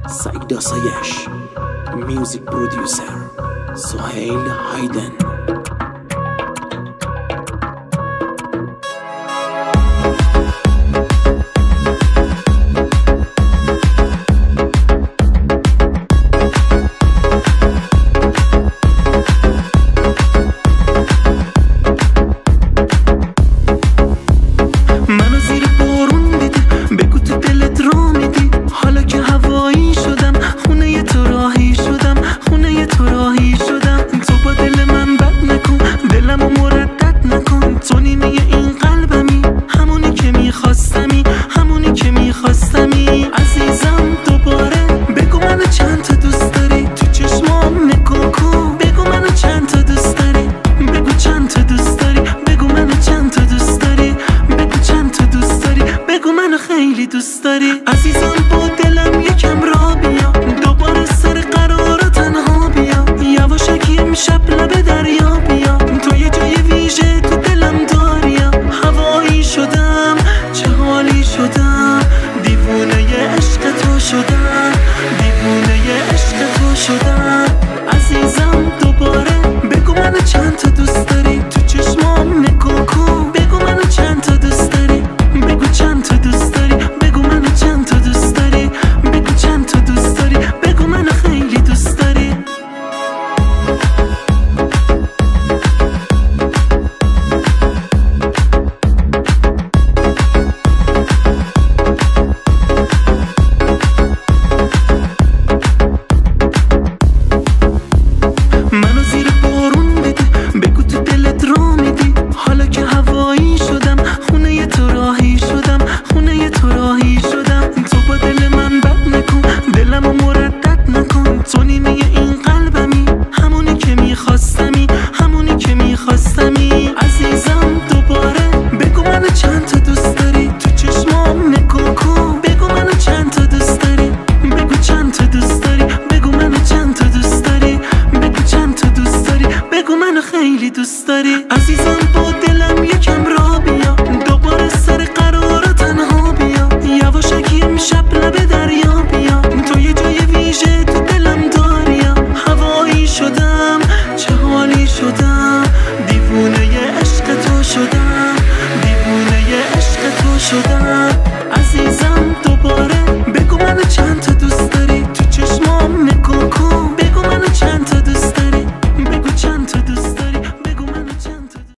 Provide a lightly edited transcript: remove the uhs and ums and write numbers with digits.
سعید آسایش، میوزیک پرودیوسر سهیل هایدن. منو زیر بارون دیدی، بگو تو دلت را میدی. حالا که هوایی شدم، خونه تو راهی شدم، خونه تو راهی شدم. تو با دل من بد نکن، دلمو مردد نکن. تو نیمه این قلبمی، همونی که میخواستمی، همونی که میخواستمی. عزیزم دوباره بگو منو چند تا دوست داری. تو چشمام نگاه کن، بگو منو چند تا دوست داری. بگو چند تا دوست داری، بگو منو چند تا دوست داری. بگو چند تا دوست داری، بگو منو خیلی دوست داری. عزیزم با دلم یکم را بیا، دوباره سر قرار تنها بیا. یواشکی امشب لب دریا بیا، تو یه جای ویژه تو دلم داری. هوایی شدم، چه حالی شدم. دیوونه عشق تو شدم، دیوونه عشق تو شدم. عزیزم دوباره بگو منو چند تا دوست داری. تو چشمام نگاه کن، بگو منو چند تا دوست داری. بگو چند تا دوست داری، بگو منو چند تا دوست داری. بگو چند تا دوست داری، بگو منو خیلی دوست داری. منو زیر بارون دیدی، بگو تو دلت را میدی. حالا که هوایی شدم، خونه تو راهی شدم، خونه تو راهی شدم. تو با دل من بد نکن، دلمو مردد نکن. تو نیمه این قلبمی، همونی که میخواستمی، همونی که میخواستمی. عزیزم دوباره بگو منو چند تا دوست داری. تو چشمام نگاه کن، بگو منو چند تا دوست داری. بگو چند تا دوست داری، بگو منو چند تا دوست داری. بگو چند تا دوست داری، بگو منو خیلی دوست داری. عزیزم با دلم یکم را بیا، دوباره سر قرار تنها بیا. یواشکی امشب لب دریا بیا، تو یه جای ویژه تو دلم داری. هوایی شدم، چه حالی شدم. دیوونه عشق تو شدم، دیوونه عشق تو شدم.